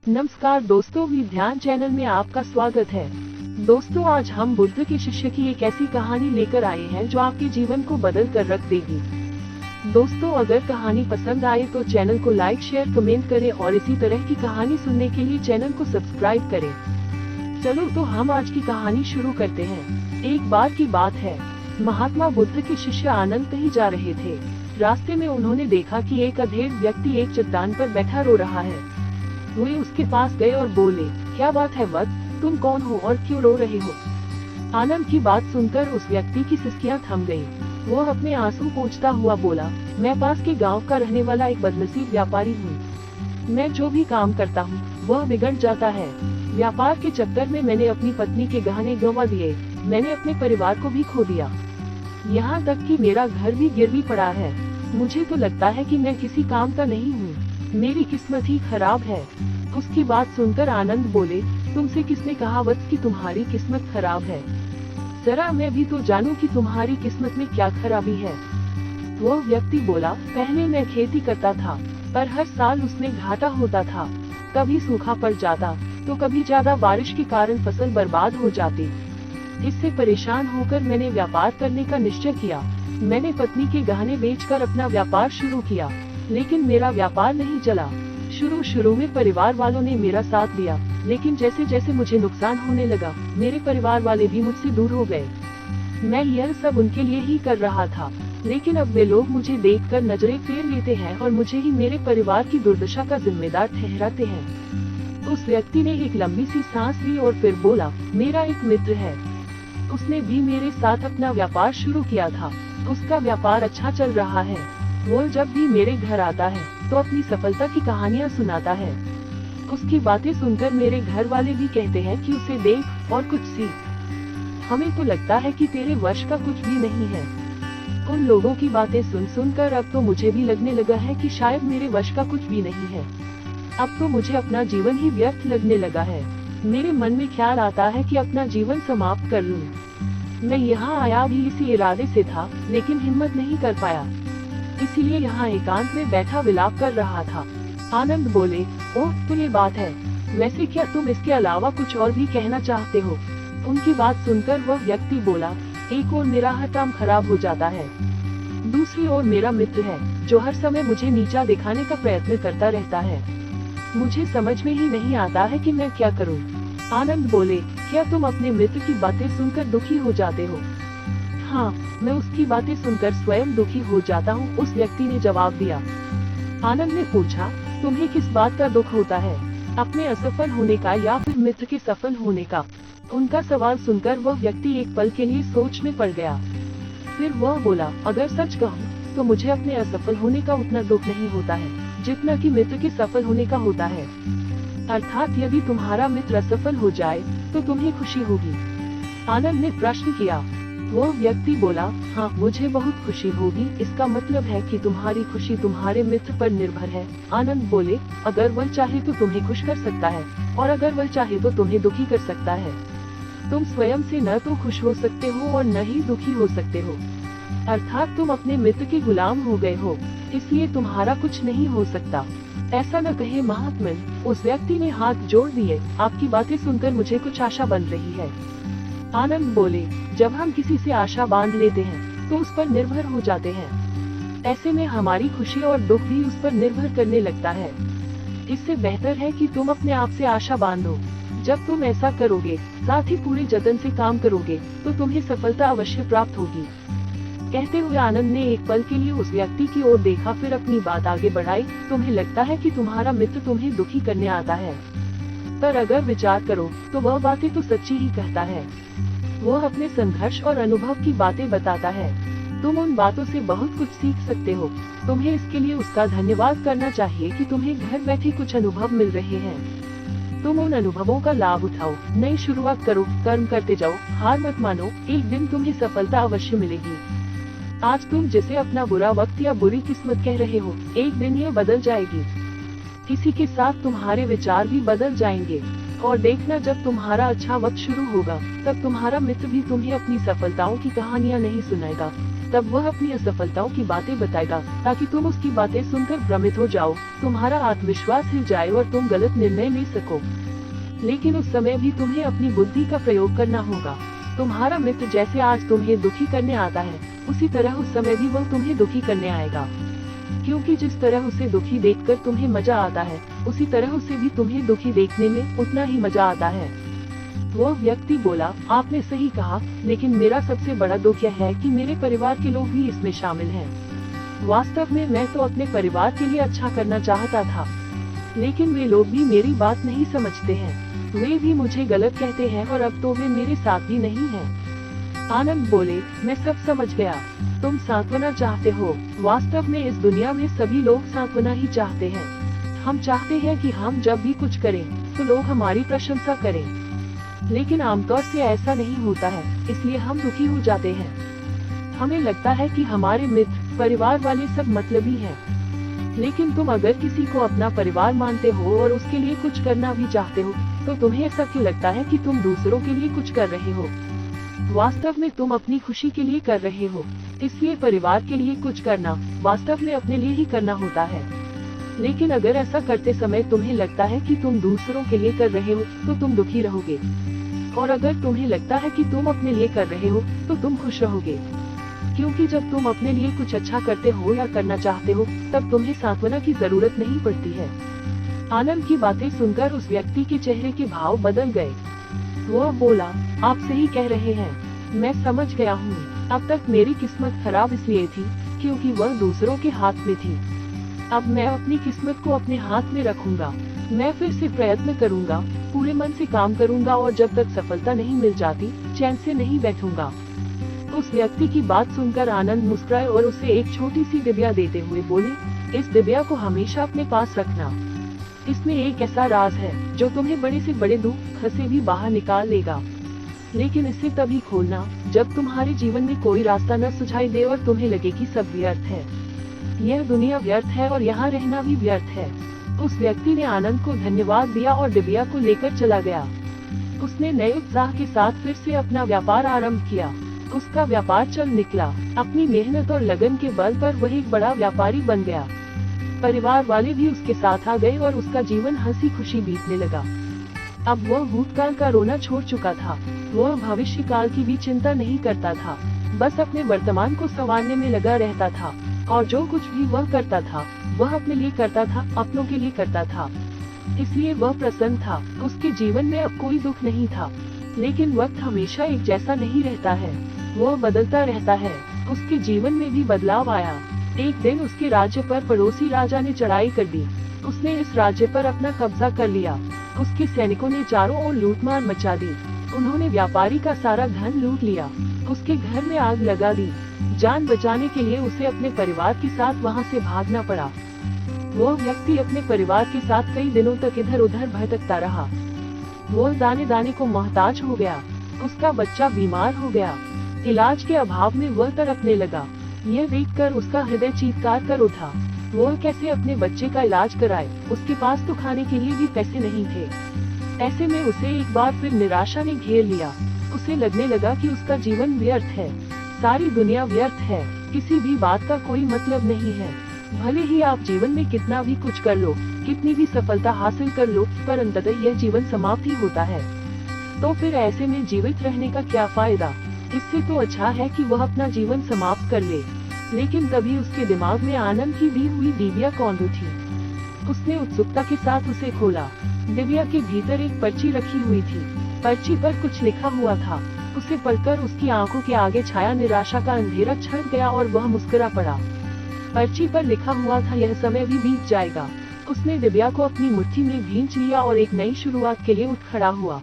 नमस्कार दोस्तों, विज्ञान चैनल में आपका स्वागत है। दोस्तों, आज हम बुद्ध के शिष्य की एक ऐसी कहानी लेकर आए हैं जो आपके जीवन को बदल कर रख देगी। दोस्तों, अगर कहानी पसंद आए तो चैनल को लाइक, शेयर, कमेंट करें और इसी तरह की कहानी सुनने के लिए चैनल को सब्सक्राइब करें। चलो तो हम आज की कहानी शुरू करते हैं। एक बार की बात है, महात्मा बुद्ध के शिष्य आनंद कहीं जा रहे थे। रास्ते में उन्होंने देखा कि एक अधेड़ व्यक्ति एक चट्टान पर बैठा रो रहा है। वे उसके पास गए और बोले, क्या बात है वत्स, तुम कौन हो और क्यों रो रहे हो? आनंद की बात सुनकर उस व्यक्ति की सिसकियां थम गईं। वो अपने आंसू पोंछता हुआ बोला, मैं पास के गांव का रहने वाला एक बदनसीब व्यापारी हूँ। मैं जो भी काम करता हूँ वह बिगड़ जाता है। व्यापार के चक्कर में मैंने अपनी पत्नी के गहने गंवा दिए, मैंने अपने परिवार को भी खो दिया, यहाँ तक कि मेरा घर भी गिरवी पड़ा है। मुझे तो लगता है कि मैं किसी काम का नहीं हूँ, मेरी किस्मत ही खराब है। उसकी बात सुनकर आनंद बोले, तुमसे किसने कहा वत्स कि तुम्हारी किस्मत खराब है? जरा मैं भी तो जानूं कि तुम्हारी किस्मत में क्या खराबी है। वो व्यक्ति बोला, पहले मैं खेती करता था, पर हर साल उसमें घाटा होता था। कभी सूखा पड़ जाता तो कभी ज्यादा बारिश के कारण फसल बर्बाद हो जाती। इससे परेशान होकर मैंने व्यापार करने का निश्चय किया। मैंने पत्नी के गहने बेचकर अपना व्यापार शुरू किया, लेकिन मेरा व्यापार नहीं चला। शुरू में परिवार वालों ने मेरा साथ दिया, लेकिन जैसे जैसे मुझे नुकसान होने लगा, मेरे परिवार वाले भी मुझसे दूर हो गए। मैं यह सब उनके लिए ही कर रहा था, लेकिन अब वे लोग मुझे देखकर नजरें फेर लेते हैं और मुझे ही मेरे परिवार की दुर्दशा का जिम्मेदार ठहराते हैं। उस व्यक्ति ने एक लंबी सी सांस ली और फिर बोला, मेरा एक मित्र है, उसने भी मेरे साथ अपना व्यापार शुरू किया था। उसका व्यापार अच्छा चल रहा है। वो जब भी मेरे घर आता है तो अपनी सफलता की कहानियाँ सुनाता है। उसकी बातें सुनकर मेरे घर वाले भी कहते हैं कि उसे देख और कुछ सीख। हमें तो लगता है कि तेरे वश का कुछ भी नहीं है। उन लोगों की बातें सुनकर अब तो मुझे भी लगने लगा है कि शायद मेरे वश का कुछ भी नहीं है। अब तो मुझे अपना जीवन ही व्यर्थ लगने लगा है। मेरे मन में ख्याल आता है कि अपना जीवन समाप्त कर लूं। मैं यहाँ आया भी इसी इरादे से था, लेकिन हिम्मत नहीं कर पाया, इसीलिए यहाँ एकांत में बैठा विलाप कर रहा था। आनंद बोले, ओह तो ये बात है, वैसे क्या तुम इसके अलावा कुछ और भी कहना चाहते हो? उनकी बात सुनकर वह व्यक्ति बोला, एक और मेरा हर काम खराब हो जाता है, दूसरी ओर मेरा मित्र है जो हर समय मुझे नीचा दिखाने का प्रयत्न करता रहता है। मुझे समझ में ही नहीं आता है कि मैं क्या करूं। आनंद बोले, क्या तुम अपने मित्र की बातें सुनकर दुखी हो जाते हो? हाँ, मैं उसकी बातें सुनकर स्वयं दुखी हो जाता हूँ, उस व्यक्ति ने जवाब दिया। आनंद ने पूछा, तुम्हें किस बात का दुख होता है, अपने असफल होने का या फिर मित्र के सफल होने का? उनका सवाल सुनकर वह व्यक्ति एक पल के लिए सोच में पड़ गया। फिर वह बोला, अगर सच कहूँ तो मुझे अपने असफल होने का उतना दुख नहीं होता है जितना कि मित्र के सफल होने का होता है। अर्थात यदि तुम्हारा मित्र असफल हो जाए तो तुम्हें खुशी होगी? आनंद ने प्रश्न किया। वो व्यक्ति बोला, हाँ मुझे बहुत खुशी होगी। इसका मतलब है कि तुम्हारी खुशी तुम्हारे मित्र पर निर्भर है। आनंद बोले, अगर वह चाहे तो तुम्हें खुश कर सकता है और अगर वह चाहे तो तुम्हें दुखी कर सकता है। तुम स्वयं से न तो खुश हो सकते हो और न ही दुखी हो सकते हो। अर्थात तुम अपने मित्र के गुलाम हो गए हो, इसलिए तुम्हारा कुछ नहीं हो सकता। ऐसा न कहे महात्मन, उस व्यक्ति ने हाथ जोड़ दिए। आपकी बातें सुनकर मुझे कुछ आशा बन रही है। आनंद बोले, जब हम किसी से आशा बांध लेते हैं तो उस पर निर्भर हो जाते हैं। ऐसे में हमारी खुशी और दुख भी उस पर निर्भर करने लगता है। इससे बेहतर है कि तुम अपने आप से आशा बांधो। जब तुम ऐसा करोगे, साथ ही पूरे जतन से काम करोगे, तो तुम्हें सफलता अवश्य प्राप्त होगी। कहते हुए आनंद ने एक पल के लिए उस व्यक्ति की ओर देखा, फिर अपनी बात आगे बढ़ाई। तुम्हें लगता है कि तुम्हारा मित्र तुम्हें दुखी करने आता है, पर अगर विचार करो तो वह बातें तो सच्ची ही कहता है। वह अपने संघर्ष और अनुभव की बातें बताता है। तुम उन बातों से बहुत कुछ सीख सकते हो। तुम्हें इसके लिए उसका धन्यवाद करना चाहिए कि तुम्हें घर बैठे कुछ अनुभव मिल रहे हैं। तुम उन अनुभवों का लाभ उठाओ, नई शुरुआत करो, कर्म करते जाओ, हार मत मानो, एक दिन तुम्हें सफलता अवश्य मिलेगी। आज तुम जिसे अपना बुरा वक्त या बुरी किस्मत कह रहे हो, एक दिन यह बदल जाएगी। इसी के साथ तुम्हारे विचार भी बदल जाएंगे और देखना, जब तुम्हारा अच्छा वक्त शुरू होगा तब तुम्हारा मित्र भी तुम्हें अपनी सफलताओं की कहानियां नहीं सुनाएगा, तब वह अपनी असफलताओं की बातें बताएगा ताकि तुम उसकी बातें सुनकर भ्रमित हो जाओ, तुम्हारा आत्मविश्वास हिल जाए और तुम गलत निर्णय ले सको। लेकिन उस समय भी तुम्हें अपनी बुद्धि का प्रयोग करना होगा। तुम्हारा मित्र जैसे आज तुम्हें दुखी करने आता है, उसी तरह उस समय भी वह तुम्हें दुखी करने आएगा, क्योंकि जिस तरह उसे दुखी देखकर तुम्हें मजा आता है, उसी तरह उसे भी तुम्हें दुखी देखने में उतना ही मजा आता है। वह व्यक्ति बोला, आपने सही कहा, लेकिन मेरा सबसे बड़ा दुख यह है कि मेरे परिवार के लोग भी इसमें शामिल हैं। वास्तव में मैं तो अपने परिवार के लिए अच्छा करना चाहता था, लेकिन वे लोग भी मेरी बात नहीं समझते हैं। वे भी मुझे गलत कहते हैं और अब तो वे मेरे साथ भी नहीं हैं। आनंद बोले, मैं सब समझ गया, तुम सांत्वना चाहते हो। वास्तव में इस दुनिया में सभी लोग सांत्वना ही चाहते हैं। हम चाहते हैं कि हम जब भी कुछ करें तो लोग हमारी प्रशंसा करें, लेकिन आमतौर से ऐसा नहीं होता है, इसलिए हम दुखी हो जाते हैं। हमें लगता है कि हमारे मित्र, परिवार वाले सब मतलबी हैं। लेकिन तुम अगर किसी को अपना परिवार मानते हो और उसके लिए कुछ करना भी चाहते हो, तो तुम्हें ऐसा क्यों लगता है कि तुम दूसरों के लिए कुछ कर रहे हो? वास्तव में तुम अपनी खुशी के लिए कर रहे हो, इसलिए परिवार के लिए कुछ करना वास्तव में अपने लिए ही करना होता है। लेकिन अगर ऐसा करते समय तुम्हें लगता है कि तुम दूसरों के लिए कर रहे हो, तो तुम दुखी रहोगे, और अगर तुम्हें लगता है कि तुम अपने लिए कर रहे हो, तो तुम खुश रहोगे, क्योंकि जब तुम अपने लिए कुछ अच्छा करते हो या करना चाहते हो, तब तुम्हें सांत्वना की जरूरत नहीं पड़ती है। आनंद की बातें सुनकर उस व्यक्ति के चेहरे के भाव बदल गए। वह बोला, आप सही कह रहे हैं, मैं समझ गया हूँ। अब तक मेरी किस्मत खराब इसलिए थी क्योंकि वह दूसरों के हाथ में थी। अब मैं अपनी किस्मत को अपने हाथ में रखूंगा। मैं फिर से प्रयत्न करूंगा, पूरे मन से काम करूंगा, और जब तक सफलता नहीं मिल जाती, चैन से नहीं बैठूंगा। उस व्यक्ति की बात सुनकर आनंद मुस्कुराए और उसे एक छोटी सी डिबिया देते हुए बोले, इस डिबिया को हमेशा अपने पास रखना। इसमें एक ऐसा राज है जो तुम्हें बड़े से बड़े दुख से भी बाहर निकाल लेगा। लेकिन इसे तभी खोलना जब तुम्हारे जीवन में कोई रास्ता न सुझाई दे और तुम्हें लगे कि सब व्यर्थ है। यह दुनिया व्यर्थ है और यहाँ रहना भी व्यर्थ है। उस व्यक्ति ने आनंद को धन्यवाद दिया और डिबिया को लेकर चला गया। उसने नए उत्साह के साथ फिर से अपना व्यापार आरंभ किया। उसका व्यापार चल निकला। अपनी मेहनत और लगन के बल पर वह एक बड़ा व्यापारी बन गया। परिवार वाले भी उसके साथ आ गए और उसका जीवन हंसी खुशी बीतने लगा। अब वह भूतकाल का रोना छोड़ चुका था। वह भविष्य काल की भी चिंता नहीं करता था, बस अपने वर्तमान को संवारने में लगा रहता था, और जो कुछ भी वह करता था वह अपने लिए करता था, अपनों के लिए करता था। इसलिए वह प्रसन्न था। उसके जीवन में अब कोई दुख नहीं था। लेकिन वक्त हमेशा एक जैसा नहीं रहता है, वह बदलता रहता है। उसके जीवन में भी बदलाव आया। एक दिन उसके राज्य पर पड़ोसी राजा ने चढ़ाई कर दी। उसने इस राज्य पर अपना कब्जा कर लिया। उसके सैनिकों ने चारों ओर लूटमार मचा दी। उन्होंने व्यापारी का सारा धन लूट लिया। उसके घर में आग लगा दी। जान बचाने के लिए उसे अपने परिवार के साथ वहां से भागना पड़ा। वह व्यक्ति अपने परिवार के साथ कई दिनों तक इधर उधर भटकता रहा। वह दाने दाने को मोहताज हो गया। उसका बच्चा बीमार हो गया। इलाज के अभाव में वह तड़पने लगा। यह देखकर उसका हृदय चीत्कार कर उठा। वह कैसे अपने बच्चे का इलाज कराए? उसके पास तो खाने के लिए भी पैसे नहीं थे। ऐसे में उसे एक बार फिर निराशा ने घेर लिया। उसे लगने लगा कि उसका जीवन व्यर्थ है, सारी दुनिया व्यर्थ है, किसी भी बात का कोई मतलब नहीं है। भले ही आप जीवन में कितना भी कुछ कर लो, कितनी भी सफलता हासिल कर लो, पर अंततः यह जीवन समाप्त ही होता है। तो फिर ऐसे में जीवित रहने का क्या फायदा? इससे तो अच्छा है कि वह अपना जीवन समाप्त कर ले। लेकिन तभी उसके दिमाग में आनंद की दी हुई डिबिया कौंध उठी। उसने उत्सुकता के साथ उसे खोला। डिबिया के भीतर एक पर्ची रखी हुई थी। पर्ची पर कुछ लिखा हुआ था। उसे पढ़कर उसकी आंखों के आगे छाया निराशा का अंधेरा छट गया और वह मुस्कुरा पड़ा। पर्ची पर लिखा हुआ था, यह समय भी बीत जाएगा। उसने डिबिया को अपनी मुट्ठी में भींच लिया और एक नई शुरुआत के लिए उठ खड़ा हुआ।